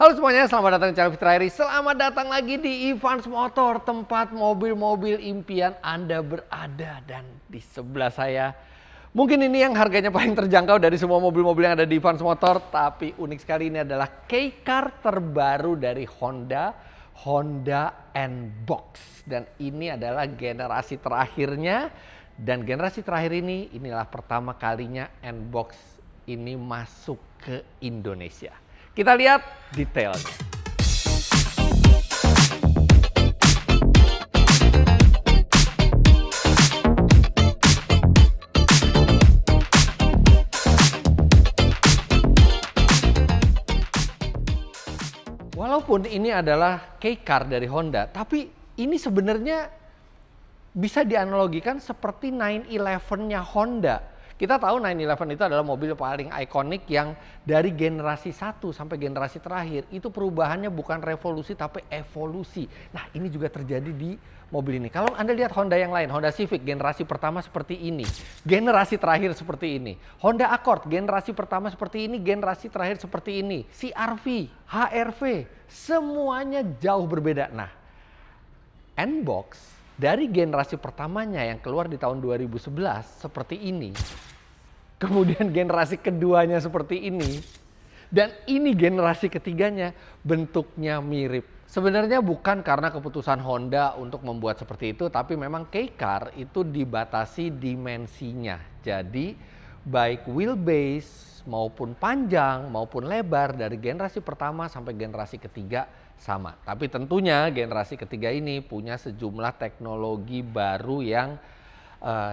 Halo semuanya, selamat datang di channel Fitra Eri. Selamat datang lagi di Evans Motor, tempat mobil-mobil impian Anda berada. Dan di sebelah saya, mungkin ini yang harganya paling terjangkau dari semua mobil-mobil yang ada di Evans Motor. Tapi unik sekali, ini adalah K-Car terbaru dari Honda, Honda N-Box. Dan ini adalah generasi terakhirnya. Dan generasi terakhir ini, inilah pertama kalinya N-Box ini masuk ke Indonesia. Kita lihat detailnya. Walaupun ini adalah K-Car dari Honda, tapi ini sebenarnya bisa dianalogikan seperti 911-nya Honda. Kita tahu 911 itu adalah mobil paling ikonik yang dari generasi 1 sampai generasi terakhir. Itu perubahannya bukan revolusi tapi evolusi. Nah, ini juga terjadi di mobil ini. Kalau Anda lihat Honda yang lain, Honda Civic generasi pertama seperti ini. Generasi terakhir seperti ini. Honda Accord generasi pertama seperti ini, generasi terakhir seperti ini. CR-V, HR-V, semuanya jauh berbeda. Nah, N-Box dari generasi pertamanya yang keluar di tahun 2011 seperti ini. Kemudian generasi keduanya seperti ini. Dan ini generasi ketiganya bentuknya mirip. Sebenarnya bukan karena keputusan Honda untuk membuat seperti itu, tapi memang K-Car itu dibatasi dimensinya. Jadi baik wheelbase maupun panjang maupun lebar dari generasi pertama sampai generasi ketiga sama. Tapi tentunya generasi ketiga ini punya sejumlah teknologi baru yang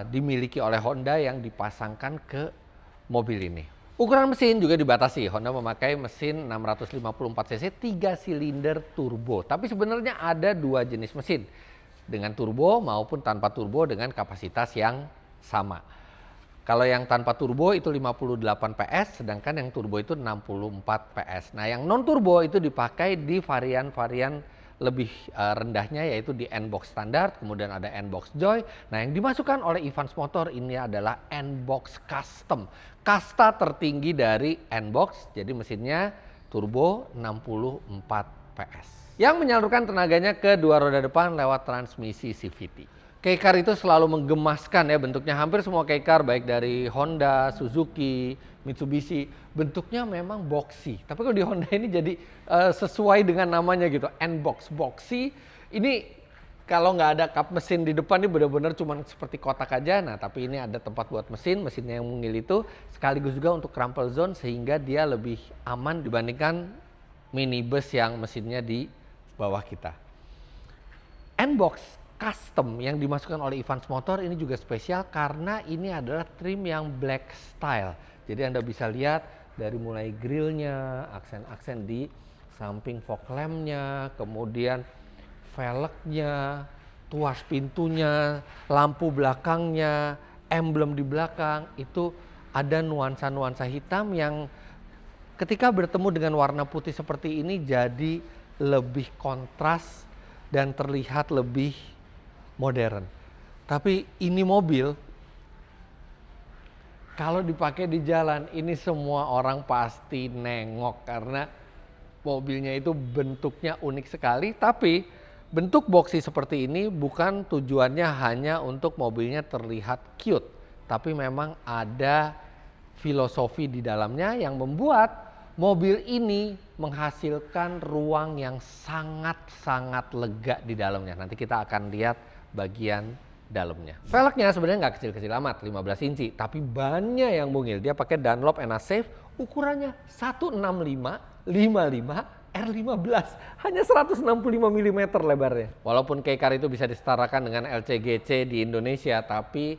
dimiliki oleh Honda yang dipasangkan ke mobil ini. Ukuran mesin juga dibatasi. Honda memakai mesin 654 cc 3 silinder turbo. Tapi sebenarnya ada dua jenis mesin, dengan turbo maupun tanpa turbo dengan kapasitas yang sama. Kalau yang tanpa turbo itu 58 PS, sedangkan yang turbo itu 64 PS. Nah, yang non turbo itu dipakai di varian-varian lebih rendahnya, yaitu di N-Box standar, kemudian ada N-Box Joy. Nah, yang dimasukkan oleh Evans Motor ini adalah N-Box Custom. Kasta tertinggi dari N-Box, jadi mesinnya turbo 64 PS. Yang menyalurkan tenaganya ke dua roda depan lewat transmisi CVT. K-Car itu selalu menggemaskan ya, bentuknya hampir semua K-Car baik dari Honda, Suzuki, Mitsubishi bentuknya memang boxy. Tapi kalau di Honda ini jadi sesuai dengan namanya gitu, N-Box boxy. Ini kalau nggak ada kap mesin di depan ini benar-benar cuma seperti kotak aja. Nah, tapi ini ada tempat buat mesinnya yang mungil itu sekaligus juga untuk crumple zone sehingga dia lebih aman dibandingkan minibus yang mesinnya di bawah kita. N-Box Custom yang dimasukkan oleh Evans Motor ini juga spesial karena ini adalah trim yang black style. Jadi Anda bisa lihat dari mulai grillnya, aksen-aksen di samping fog lampnya, kemudian velgnya, tuas pintunya, lampu belakangnya, emblem di belakang itu ada nuansa-nuansa hitam yang ketika bertemu dengan warna putih seperti ini jadi lebih kontras dan terlihat lebih modern. Tapi ini mobil kalau dipakai di jalan ini semua orang pasti nengok karena mobilnya itu bentuknya unik sekali. Tapi bentuk boxy seperti ini bukan tujuannya hanya untuk mobilnya terlihat cute, tapi memang ada filosofi di dalamnya yang membuat mobil ini menghasilkan ruang yang sangat-sangat lega di dalamnya. Nanti kita akan lihat bagian dalamnya. Velgnya sebenarnya nggak kecil-kecil amat, 15 inci, tapi bannya yang mungil. Dia pakai Dunlop NA-Safe, ukurannya 165 55 R15, hanya 165 mm lebarnya. Walaupun K-Car itu bisa disetarakan dengan LCGC di Indonesia, tapi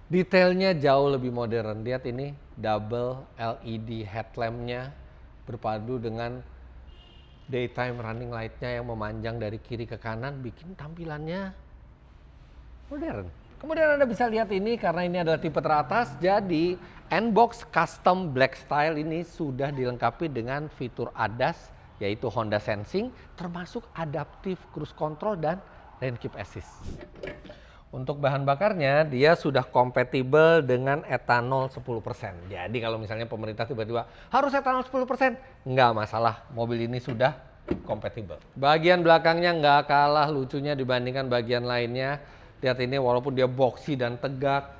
detailnya jauh lebih modern. Lihat ini double LED headlampnya berpadu dengan daytime running lightnya yang memanjang dari kiri ke kanan, bikin tampilannya modern. Kemudian Anda bisa lihat ini karena ini adalah tipe teratas, jadi N-Box Custom Black Style ini sudah dilengkapi dengan fitur ADAS, yaitu Honda Sensing, termasuk Adaptive Cruise Control dan Lane Keep Assist. Untuk bahan bakarnya dia sudah kompatibel dengan etanol 10%. Jadi kalau misalnya pemerintah tiba-tiba harus etanol 10%, nggak masalah. Mobil ini sudah kompatibel. Bagian belakangnya nggak kalah lucunya dibandingkan bagian lainnya. Lihat ini, walaupun dia boxy dan tegak,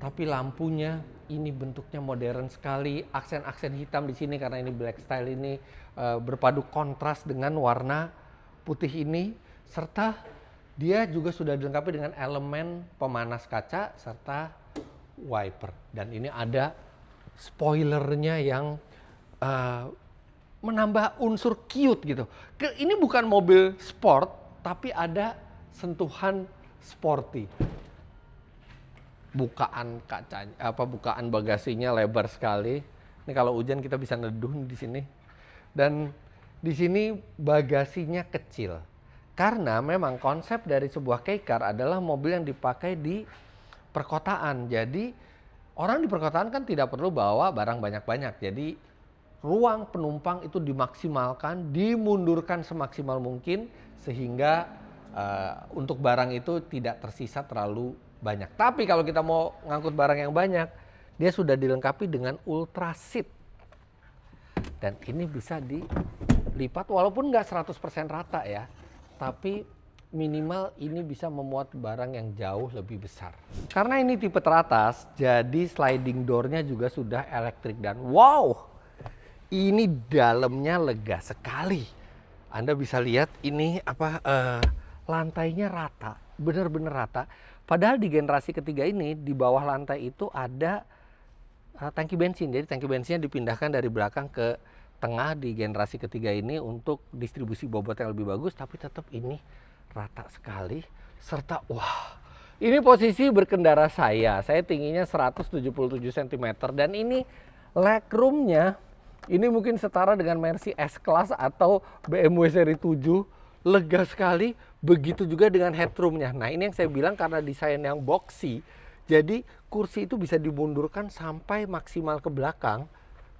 tapi lampunya ini bentuknya modern sekali. Aksen-aksen hitam di sini karena ini black style ini berpadu kontras dengan warna putih ini, serta dia juga sudah dilengkapi dengan elemen pemanas kaca serta wiper. Dan ini ada spoilernya yang menambah unsur cute gitu. Ini bukan mobil sport, tapi ada sentuhan sporty. Bukaan kacanya, bukaan bagasinya lebar sekali. Ini kalau hujan kita bisa neduh di sini. Dan di sini bagasinya kecil. Karena memang konsep dari sebuah kei car adalah mobil yang dipakai di perkotaan. Jadi orang di perkotaan kan tidak perlu bawa barang banyak-banyak. Jadi ruang penumpang itu dimaksimalkan, dimundurkan semaksimal mungkin sehingga untuk barang itu tidak tersisa terlalu banyak. Tapi kalau kita mau ngangkut barang yang banyak, dia sudah dilengkapi dengan ultra seat. Dan ini bisa dilipat walaupun nggak 100% rata ya. Tapi minimal ini bisa memuat barang yang jauh lebih besar. Karena ini tipe teratas, jadi sliding door-nya juga sudah elektrik dan wow, ini dalamnya lega sekali. Anda bisa lihat ini lantainya rata, benar-benar rata. Padahal di generasi ketiga ini di bawah lantai itu ada tangki bensin. Jadi tangki bensinnya dipindahkan dari belakang ke tengah di generasi ketiga ini untuk distribusi bobot yang lebih bagus, tapi tetap ini rata sekali. Serta wah, ini posisi berkendara saya tingginya 177 cm dan ini legroomnya ini mungkin setara dengan Mercy S-Class atau BMW seri 7, lega sekali. Begitu juga dengan headroomnya. Nah ini yang saya bilang karena desain yang boxy, jadi kursi itu bisa dimundurkan sampai maksimal ke belakang,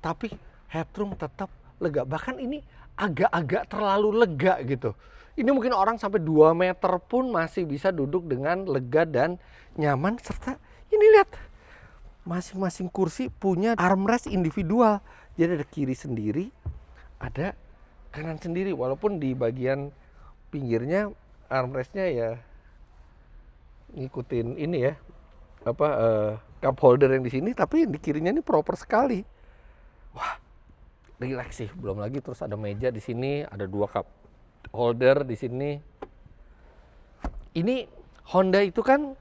tapi headroom tetap lega. Bahkan ini agak-agak terlalu lega gitu. Ini mungkin orang sampai 2 meter pun masih bisa duduk dengan lega dan nyaman. Serta ini lihat, masing-masing kursi punya armrest individual. Jadi ada kiri sendiri, ada kanan sendiri. Walaupun di bagian pinggirnya armrestnya ya ngikutin ini ya, cup holder yang di sini, tapi di kirinya ini proper sekali. Wah, relax sih. Belum lagi terus ada meja di sini, ada 2 cup holder di sini. Ini Honda itu kan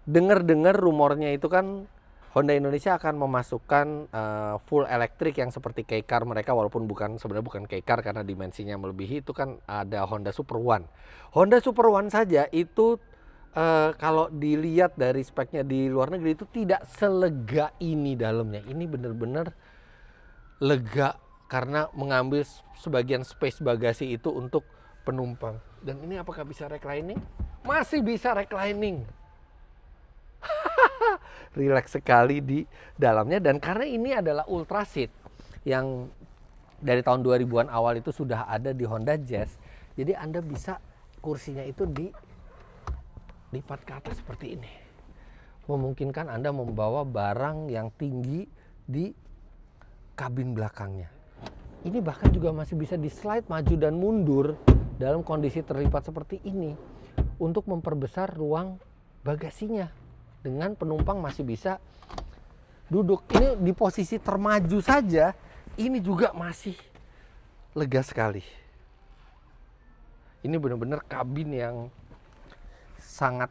dengar-dengar rumornya itu kan Honda Indonesia akan memasukkan full elektrik yang seperti kei car mereka, walaupun sebenarnya bukan kei car karena dimensinya melebihi. Itu kan ada Honda Super One. Honda Super One saja itu kalau dilihat dari speknya di luar negeri itu tidak selega ini dalamnya. Ini benar-benar lega karena mengambil sebagian space bagasi itu untuk penumpang. Dan ini apakah bisa reclining? Masih bisa reclining. Relax sekali di dalamnya. Dan karena ini adalah ultra seat yang dari tahun 2000-an awal itu sudah ada di Honda Jazz, jadi Anda bisa kursinya itu dilipat ke atas seperti ini, memungkinkan Anda membawa barang yang tinggi di kabin belakangnya. Ini bahkan juga masih bisa di slide maju dan mundur dalam kondisi terlipat seperti ini untuk memperbesar ruang bagasinya. Dengan penumpang masih bisa duduk. Ini di posisi termaju saja, ini juga masih lega sekali. Ini benar-benar kabin yang sangat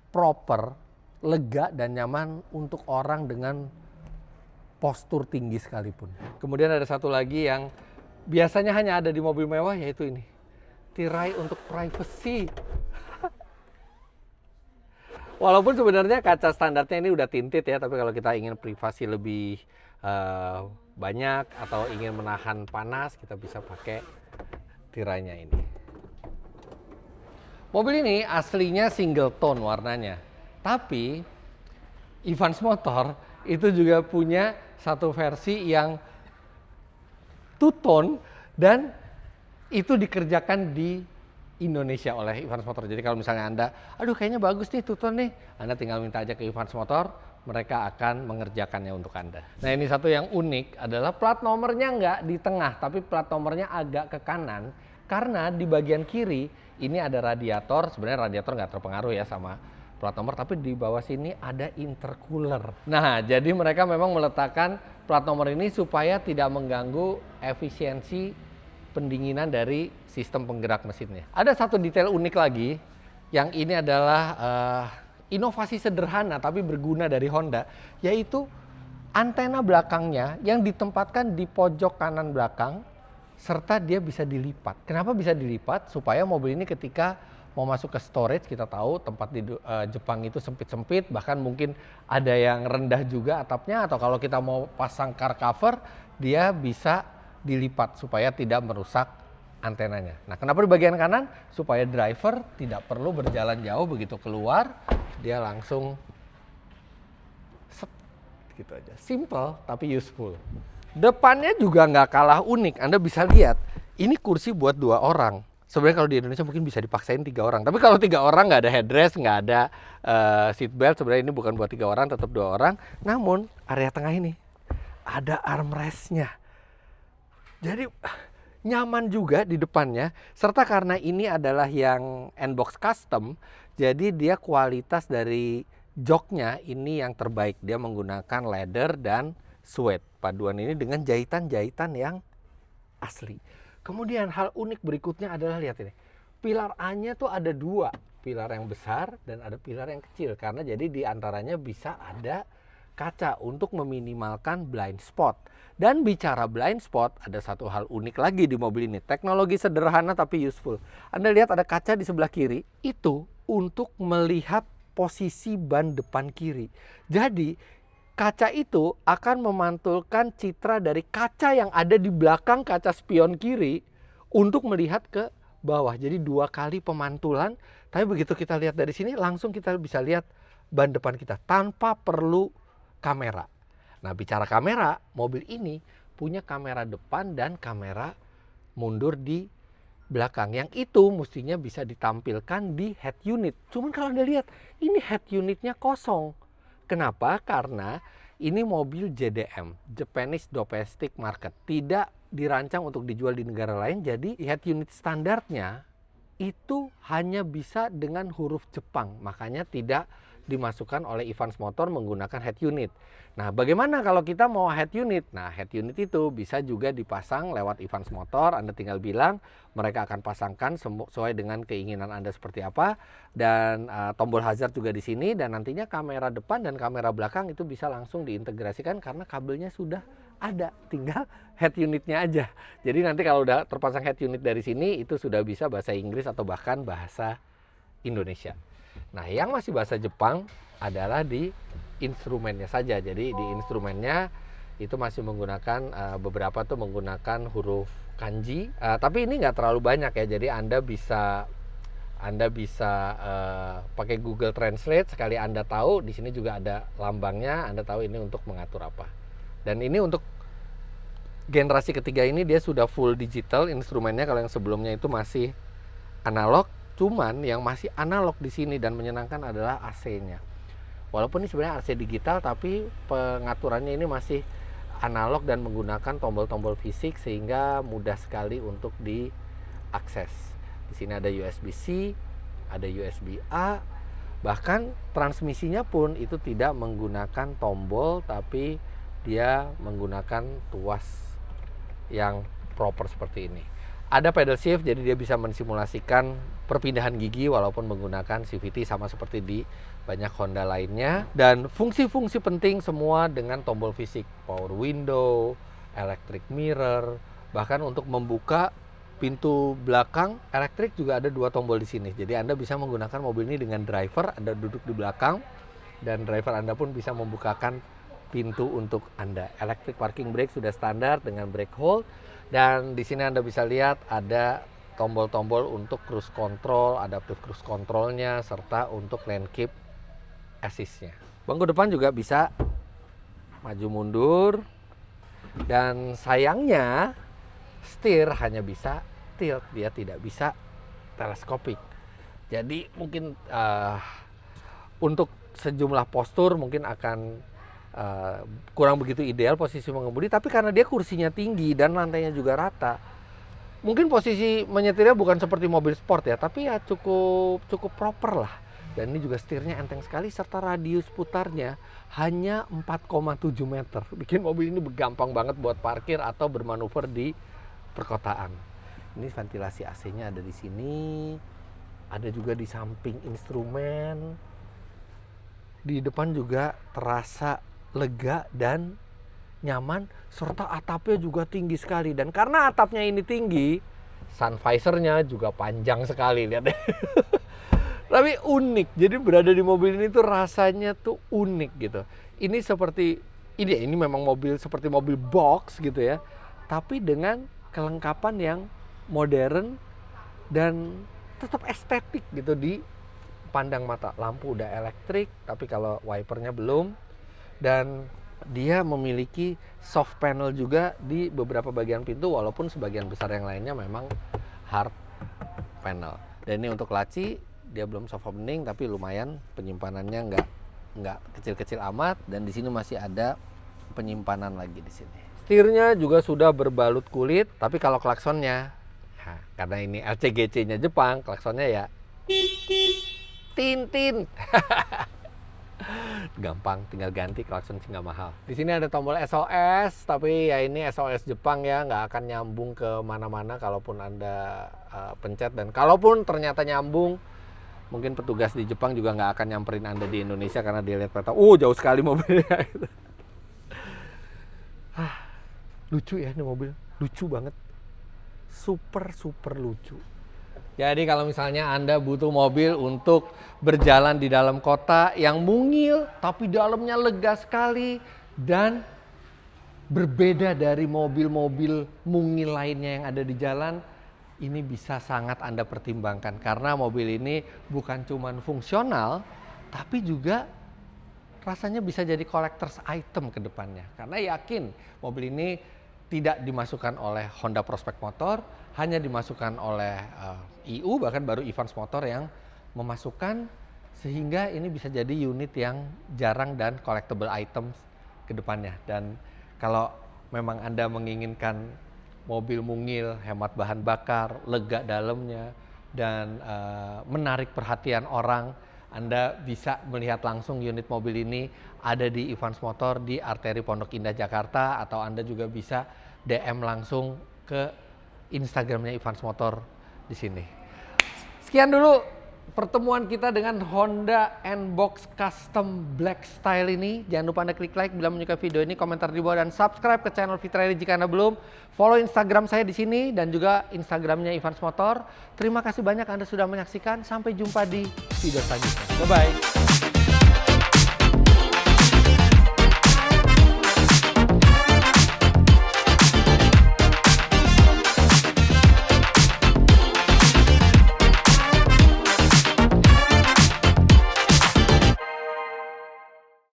proper, lega dan nyaman untuk orang dengan postur tinggi sekalipun. Kemudian ada satu lagi yang biasanya hanya ada di mobil mewah, yaitu ini. Tirai untuk privacy. Walaupun sebenarnya kaca standarnya ini udah tinted ya, tapi kalau kita ingin privasi lebih banyak atau ingin menahan panas, kita bisa pakai tirainya ini. Mobil ini aslinya single tone warnanya, tapi Evans Motor itu juga punya satu versi yang two tone dan itu dikerjakan di Indonesia oleh Evans Motor. Jadi kalau misalnya Anda, aduh kayaknya bagus nih Tuton nih, Anda tinggal minta aja ke Evans Motor, mereka akan mengerjakannya untuk Anda. Nah ini satu yang unik adalah plat nomornya nggak di tengah, tapi plat nomornya agak ke kanan. Karena di bagian kiri ini ada radiator, sebenarnya radiator nggak terpengaruh ya sama plat nomor, tapi di bawah sini ada intercooler. Nah jadi mereka memang meletakkan plat nomor ini supaya tidak mengganggu efisiensi pendinginan dari sistem penggerak mesinnya. Ada satu detail unik lagi, yang ini adalah inovasi sederhana tapi berguna dari Honda, yaitu antena belakangnya yang ditempatkan di pojok kanan belakang, serta dia bisa dilipat. Kenapa bisa dilipat? Supaya mobil ini ketika mau masuk ke storage, kita tahu tempat di Jepang itu sempit-sempit, bahkan mungkin ada yang rendah juga atapnya, atau kalau kita mau pasang car cover, dia bisa dilipat supaya tidak merusak antenanya. Nah, kenapa di bagian kanan? Supaya driver tidak perlu berjalan jauh, begitu keluar dia langsung set, gitu aja. Simple tapi useful. Depannya juga nggak kalah unik. Anda bisa lihat, ini kursi buat 2 orang. Sebenarnya kalau di Indonesia mungkin bisa dipaksain 3 orang. Tapi kalau 3 orang nggak ada headrest, nggak ada seat belt, sebenarnya ini bukan buat 3 orang, tetap 2 orang. Namun area tengah ini ada armrestnya. Jadi nyaman juga di depannya, serta karena ini adalah yang N-Box custom, jadi dia kualitas dari joknya ini yang terbaik. Dia menggunakan leather dan suede. Paduan ini dengan jahitan-jahitan yang asli. Kemudian hal unik berikutnya adalah, lihat ini, pilar A-nya tuh ada 2, pilar yang besar dan ada pilar yang kecil, karena jadi di antaranya bisa ada kaca untuk meminimalkan blind spot. Dan bicara blind spot, ada satu hal unik lagi di mobil ini. Teknologi sederhana tapi useful. Anda lihat ada kaca di sebelah kiri, itu untuk melihat posisi ban depan kiri. Jadi kaca itu akan memantulkan citra dari kaca yang ada di belakang kaca spion kiri untuk melihat ke bawah. Jadi 2 kali pemantulan, tapi begitu kita lihat dari sini langsung kita bisa lihat ban depan kita tanpa perlu kamera. Nah, bicara kamera, mobil ini punya kamera depan dan kamera mundur di belakang. Yang itu mestinya bisa ditampilkan di head unit. Cuman kalau Anda lihat, ini head unitnya kosong. Kenapa? Karena ini mobil JDM, Japanese Domestic Market. Tidak dirancang untuk dijual di negara lain, jadi head unit standarnya itu hanya bisa dengan huruf Jepang. Makanya tidak dimasukkan oleh Evans Motor menggunakan head unit. Nah, bagaimana kalau kita mau head unit? Nah, head unit itu bisa juga dipasang lewat Evans Motor. Anda tinggal bilang, mereka akan pasangkan sesuai dengan keinginan Anda seperti apa. Dan tombol hazard juga di sini, dan nantinya kamera depan dan kamera belakang itu bisa langsung diintegrasikan karena kabelnya sudah ada, tinggal head unitnya aja. Jadi nanti kalau udah terpasang head unit dari sini, itu sudah bisa bahasa Inggris atau bahkan bahasa Indonesia. Nah, yang masih bahasa Jepang adalah di instrumennya saja. Jadi di instrumennya itu masih menggunakan beberapa tuh menggunakan huruf kanji. Tapi ini nggak terlalu banyak ya. Jadi Anda bisa pakai Google Translate, sekali Anda tahu di sini juga ada lambangnya, Anda tahu ini untuk mengatur apa. Dan ini untuk generasi ketiga ini dia sudah full digital instrumennya. Kalau yang sebelumnya itu masih analog. Cuman yang masih analog di sini dan menyenangkan adalah AC-nya. Walaupun ini sebenarnya AC digital, tapi pengaturannya ini masih analog dan menggunakan tombol-tombol fisik sehingga mudah sekali untuk diakses. Di sini ada USB-C, ada USB-A, bahkan transmisinya pun itu tidak menggunakan tombol, tapi dia menggunakan tuas yang proper seperti ini. Ada pedal shift, jadi dia bisa mensimulasikan perpindahan gigi walaupun menggunakan CVT sama seperti di banyak Honda lainnya. Dan fungsi-fungsi penting semua dengan tombol fisik, power window, electric mirror, bahkan untuk membuka pintu belakang elektrik juga ada 2 tombol di sini. Jadi Anda bisa menggunakan mobil ini dengan driver, Anda duduk di belakang dan driver Anda pun bisa membukakan pintu untuk Anda. Electric parking brake sudah standar dengan brake hold. Dan di sini Anda bisa lihat ada tombol-tombol untuk cruise control, adaptive cruise controlnya, serta untuk lane keep assist-nya. Bangku depan juga bisa maju mundur. Dan sayangnya setir hanya bisa tilt, dia tidak bisa teleskopik. Jadi mungkin untuk sejumlah postur mungkin akan kurang begitu ideal posisi mengemudi, tapi karena dia kursinya tinggi dan lantainya juga rata, mungkin posisi menyetirnya bukan seperti mobil sport ya, tapi ya cukup proper lah. Dan ini juga setirnya enteng sekali serta radius putarnya hanya 4,7 meter. Bikin mobil ini gampang banget buat parkir atau bermanuver di perkotaan. Ini ventilasi AC-nya ada di sini. Ada juga di samping instrumen. Di depan juga terasa lega dan nyaman serta atapnya juga tinggi sekali. Dan karena atapnya ini tinggi, sun visor-nya juga panjang sekali, lihat deh. Tapi unik, jadi berada di mobil ini tuh rasanya tuh unik gitu. Ini seperti, ini memang mobil seperti mobil box gitu ya. Tapi dengan kelengkapan yang modern dan tetap estetik gitu di pandang mata. Lampu udah elektrik, tapi kalau wipernya belum. Dan dia memiliki soft panel juga di beberapa bagian pintu, walaupun sebagian besar yang lainnya memang hard panel. Dan ini untuk laci, dia belum soft opening, tapi lumayan penyimpanannya nggak kecil-kecil amat. Dan di sini masih ada penyimpanan lagi di sini. Setirnya juga sudah berbalut kulit, tapi kalau klaksonnya, karena ini LCGC-nya Jepang, klaksonnya ya tin-tin. Gampang, tinggal ganti, klakson sih nggak mahal. Di sini ada tombol SOS, tapi ya ini SOS Jepang ya, nggak akan nyambung ke mana-mana kalaupun Anda pencet. Dan kalaupun ternyata nyambung, mungkin petugas di Jepang juga nggak akan nyamperin Anda di Indonesia karena dia lihat peta, jauh sekali mobilnya. Lucu ya ini mobil, lucu banget, super lucu. Jadi kalau misalnya Anda butuh mobil untuk berjalan di dalam kota yang mungil tapi dalamnya lega sekali dan berbeda dari mobil-mobil mungil lainnya yang ada di jalan, ini bisa sangat Anda pertimbangkan karena mobil ini bukan cuma fungsional tapi juga rasanya bisa jadi collector's item ke depannya. Karena yakin mobil ini tidak dimasukkan oleh Honda Prospect Motor, hanya dimasukkan oleh IU, bahkan baru Evans Motor yang memasukkan, sehingga ini bisa jadi unit yang jarang dan collectible items ke depannya. Dan kalau memang Anda menginginkan mobil mungil, hemat bahan bakar, lega dalamnya, dan menarik perhatian orang, Anda bisa melihat langsung unit mobil ini ada di Evans Motor di Arteri Pondok Indah Jakarta, atau Anda juga bisa DM langsung ke Instagramnya Evans Motor di sini. Sekian dulu pertemuan kita dengan Honda N-Box Custom Black Style ini. Jangan lupa Anda klik like bila menyukai video ini, komentar di bawah, dan subscribe ke channel Fitra Edi jika Anda belum. Follow Instagram saya di sini dan juga Instagramnya Evans Motor. Terima kasih banyak Anda sudah menyaksikan. Sampai jumpa di video selanjutnya. Bye-bye.